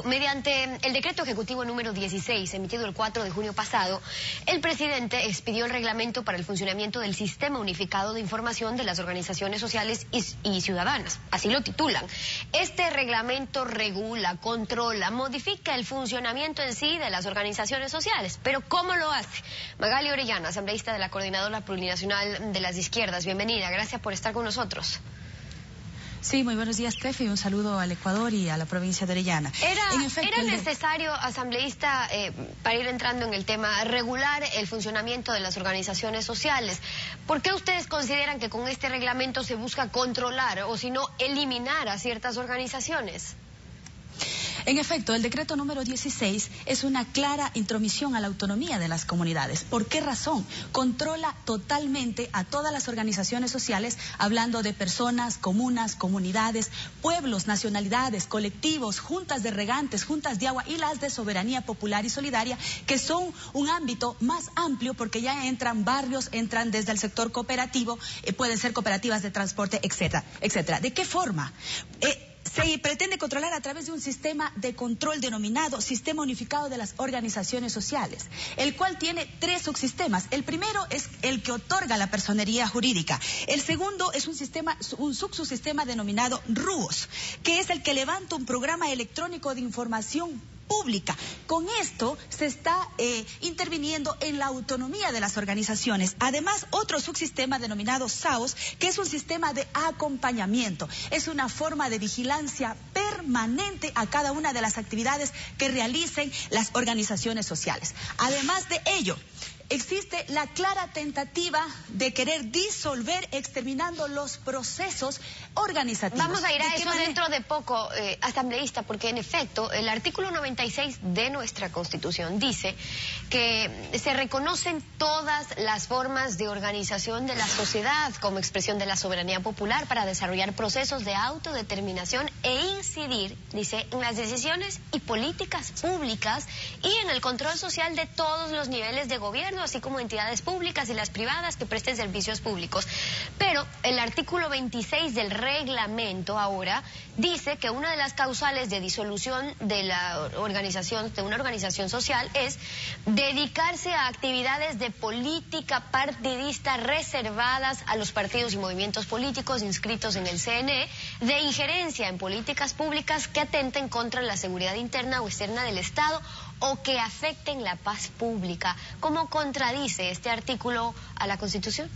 Mediante el decreto ejecutivo número 16, emitido el 4 de junio pasado, el presidente expidió el reglamento para el funcionamiento del Sistema Unificado de Información de las Organizaciones Sociales y Ciudadanas. Así lo titulan. Este reglamento regula, controla, modifica el funcionamiento en sí de las organizaciones sociales. Pero ¿cómo lo hace? Magali Orellana, asambleísta de la Coordinadora Plurinacional de las Izquierdas. Bienvenida, gracias por estar con nosotros. Sí, muy buenos días, Tefi. Un saludo al Ecuador y a la provincia de Orellana. ¿Era necesario, asambleísta, para ir entrando en el tema, regular el funcionamiento de las organizaciones sociales? ¿Por qué ustedes consideran que con este reglamento se busca controlar o si no eliminar a ciertas organizaciones? En efecto, el decreto número 16 es una clara intromisión a la autonomía de las comunidades. ¿Por qué razón? Controla totalmente a todas las organizaciones sociales, hablando de personas, comunas, comunidades, pueblos, nacionalidades, colectivos, juntas de regantes, juntas de agua y las de soberanía popular y solidaria, que son un ámbito más amplio porque ya entran barrios, entran desde el sector cooperativo, pueden ser cooperativas de transporte, etcétera, etcétera. ¿De qué forma? Se pretende controlar a través de un sistema de control denominado Sistema Unificado de las Organizaciones Sociales, el cual tiene 3 subsistemas. El primero es el que otorga la personería jurídica. El segundo es un subsistema denominado RUOS, que es el que levanta un programa electrónico de información pública. Con esto se está interviniendo en la autonomía de las organizaciones. Además, otro subsistema denominado SAOS, que es un sistema de acompañamiento. Es una forma de vigilancia permanente a cada una de las actividades que realicen las organizaciones sociales. Además de ello, existe la clara tentativa de querer disolver, exterminando los procesos organizativos. Vamos a ir a eso dentro de poco, asambleísta, porque en efecto el artículo 96 de nuestra Constitución dice que se reconocen todas las formas de organización de la sociedad como expresión de la soberanía popular para desarrollar procesos de autodeterminación e incidir, dice, en las decisiones y políticas públicas y en el control social de todos los niveles de gobierno, así como entidades públicas y las privadas que presten servicios públicos. Pero el artículo 26 del reglamento ahora dice que una de las causales de disolución de la organización, de una organización social, es dedicarse a actividades de política partidista reservadas a los partidos y movimientos políticos inscritos en el CNE, de injerencia en políticas públicas que atenten contra la seguridad interna o externa del Estado o que afecten la paz pública. ¿Cómo contradice este artículo a la Constitución?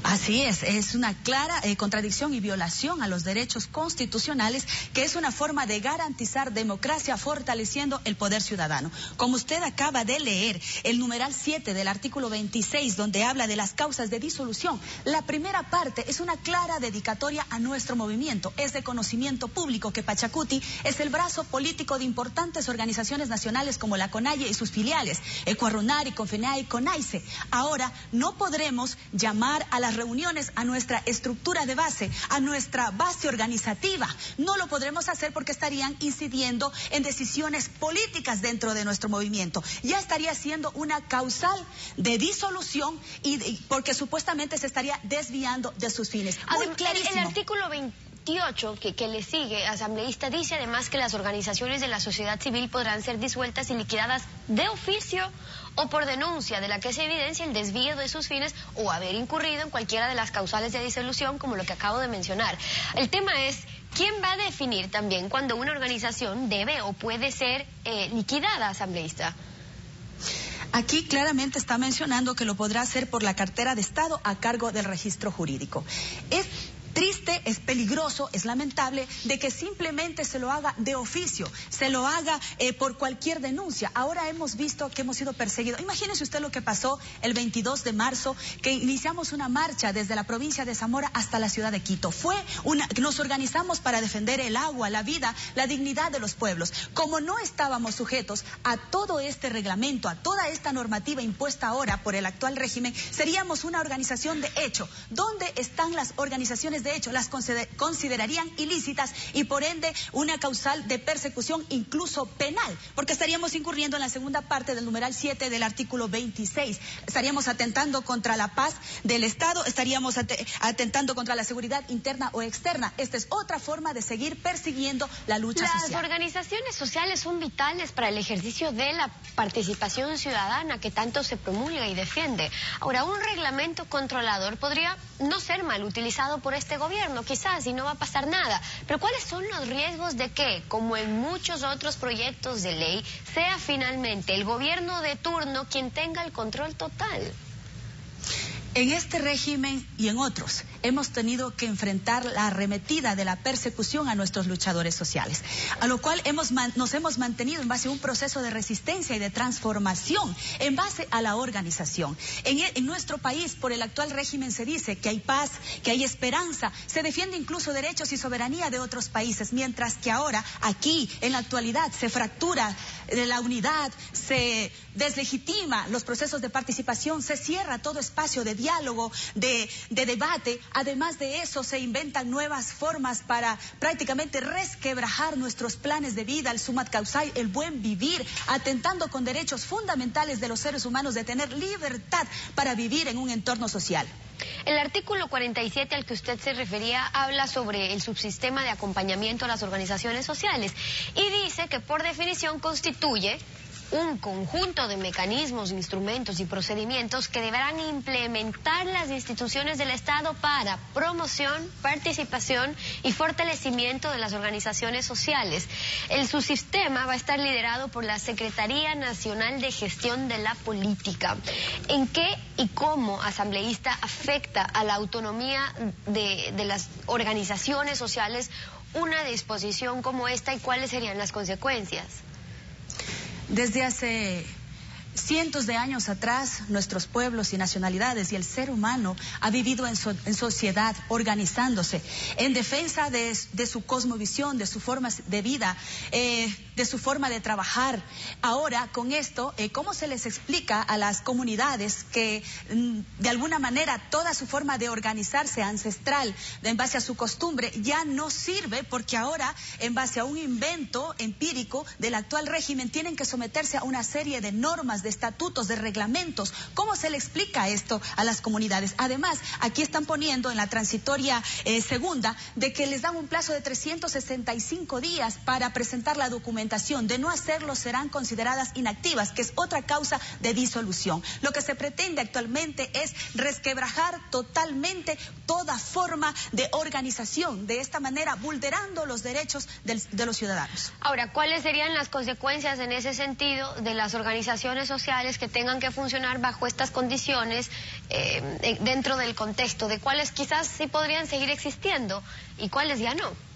Así es una clara contradicción y violación a los derechos constitucionales, que es una forma de garantizar democracia fortaleciendo el poder ciudadano. Como usted acaba de leer, el numeral 7 del artículo 26, donde habla de las causas de disolución, la primera parte es una clara dedicatoria a nuestro movimiento. Es de conocimiento público que Pachacuti es el brazo político de importantes organizaciones nacionales como la CONAIE y sus filiales, Ecuarunari, Confenai y CONAICE. Ahora no podremos llamar a las reuniones a nuestra estructura de base, a nuestra base organizativa. No lo podremos hacer porque estarían incidiendo en decisiones políticas dentro de nuestro movimiento. Ya estaría siendo una causal de disolución y porque supuestamente se estaría desviando de sus fines. Muy clarísimo. El artículo 28 que le sigue, asambleísta, dice además que las organizaciones de la sociedad civil podrán ser disueltas y liquidadas de oficio o por denuncia de la que se evidencia el desvío de sus fines o haber incurrido en cualquiera de las causales de disolución, como lo que acabo de mencionar. El tema es, ¿quién va a definir también cuando una organización debe o puede ser liquidada, asambleísta? Aquí claramente está mencionando que lo podrá hacer por la cartera de Estado a cargo del registro jurídico. Es triste, es peligroso, es lamentable de que simplemente se lo haga de oficio, se lo haga por cualquier denuncia. Ahora hemos visto que hemos sido perseguidos. Imagínese usted lo que pasó el 22 de marzo, que iniciamos una marcha desde la provincia de Zamora hasta la ciudad de Quito. Nos organizamos para defender el agua, la vida, la dignidad de los pueblos. Como no estábamos sujetos a todo este reglamento, a toda esta normativa impuesta ahora por el actual régimen, seríamos una organización de hecho. ¿Dónde están las organizaciones de de hecho las considerarían ilícitas y por ende una causal de persecución incluso penal, porque estaríamos incurriendo en la segunda parte del numeral 7 del artículo 26. Estaríamos atentando contra la paz del Estado, estaríamos atentando contra la seguridad interna o externa. Esta es otra forma de seguir persiguiendo la lucha social. Las organizaciones sociales son vitales para el ejercicio de la participación ciudadana que tanto se promulga y defiende. Ahora, un reglamento controlador podría no ser mal utilizado por este gobierno, quizás, y no va a pasar nada. Pero ¿cuáles son los riesgos de que, como en muchos otros proyectos de ley, sea finalmente el gobierno de turno quien tenga el control total? En este régimen y en otros hemos tenido que enfrentar la arremetida de la persecución a nuestros luchadores sociales, a lo cual nos hemos mantenido en base a un proceso de resistencia y de transformación, en base a la organización. En nuestro país, por el actual régimen, se dice que hay paz, que hay esperanza, se defiende incluso derechos y soberanía de otros países, mientras que ahora, aquí, en la actualidad, se fractura la unidad, se deslegitima los procesos de participación, se cierra todo espacio de diálogo, de debate. Además de eso, se inventan nuevas formas para prácticamente resquebrajar nuestros planes de vida, el sumat causai, el buen vivir, atentando con derechos fundamentales de los seres humanos de tener libertad para vivir en un entorno social. El artículo 47 al que usted se refería habla sobre el subsistema de acompañamiento a las organizaciones sociales y dice que por definición constituye un conjunto de mecanismos, instrumentos y procedimientos que deberán implementar las instituciones del Estado para promoción, participación y fortalecimiento de las organizaciones sociales. El subsistema va a estar liderado por la Secretaría Nacional de Gestión de la Política. ¿En qué y cómo, asambleísta, afecta a la autonomía de las organizaciones sociales una disposición como esta y cuáles serían las consecuencias? Desde hace cientos de años atrás, nuestros pueblos y nacionalidades y el ser humano ha vivido en sociedad, organizándose, en defensa de su cosmovisión, de su forma de vida, de su forma de trabajar. Ahora, con esto, ¿cómo se les explica a las comunidades que de alguna manera toda su forma de organizarse ancestral, en base a su costumbre, ya no sirve porque ahora, en base a un invento empírico del actual régimen, tienen que someterse a una serie de normas, de estatutos, de reglamentos? ¿Cómo se le explica esto a las comunidades? Además, aquí están poniendo en la transitoria segunda de que les dan un plazo de 365 días para presentar la documentación. De no hacerlo serán consideradas inactivas, que es otra causa de disolución. Lo que se pretende actualmente es resquebrajar totalmente toda forma de organización, de esta manera vulnerando los derechos de los ciudadanos. Ahora, ¿cuáles serían las consecuencias en ese sentido de las organizaciones sociales que tengan que funcionar bajo estas condiciones dentro del contexto de cuáles quizás sí podrían seguir existiendo y cuáles ya no?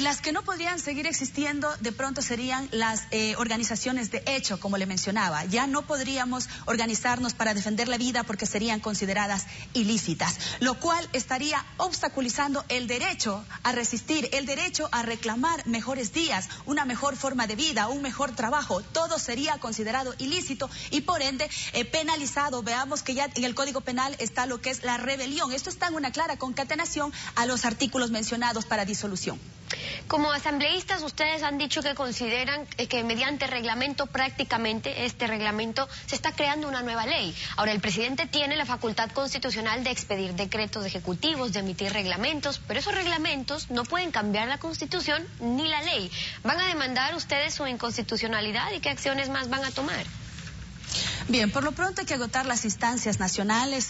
Las que no podrían seguir existiendo de pronto serían las organizaciones de hecho, como le mencionaba. Ya no podríamos organizarnos para defender la vida porque serían consideradas ilícitas, lo cual estaría obstaculizando el derecho a resistir, el derecho a reclamar mejores días, una mejor forma de vida, un mejor trabajo. Todo sería considerado ilícito y por ende penalizado. Veamos que ya en el Código Penal está lo que es la rebelión. Esto está en una clara concatenación a los artículos mencionados para disolución. Como asambleístas, ustedes han dicho que consideran que mediante reglamento, prácticamente este reglamento, se está creando una nueva ley. Ahora, el presidente tiene la facultad constitucional de expedir decretos ejecutivos, de emitir reglamentos, pero esos reglamentos no pueden cambiar la Constitución ni la ley. ¿Van a demandar ustedes su inconstitucionalidad y qué acciones más van a tomar? Bien, por lo pronto hay que agotar las instancias nacionales,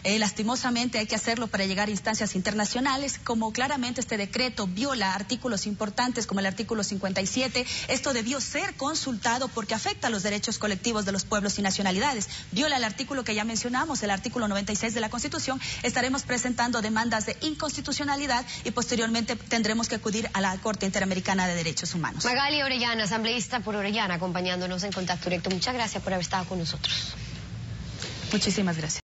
lastimosamente hay que hacerlo para llegar a instancias internacionales, como claramente este decreto viola artículos importantes como el artículo 57, esto debió ser consultado porque afecta a los derechos colectivos de los pueblos y nacionalidades, viola el artículo que ya mencionamos, el artículo 96 de la Constitución, estaremos presentando demandas de inconstitucionalidad y posteriormente tendremos que acudir a la Corte Interamericana de Derechos Humanos. Magali Orellana, asambleísta por Orellana, acompañándonos en Contacto Directo. Muchas gracias por haber estado con nosotros. Muchísimas gracias.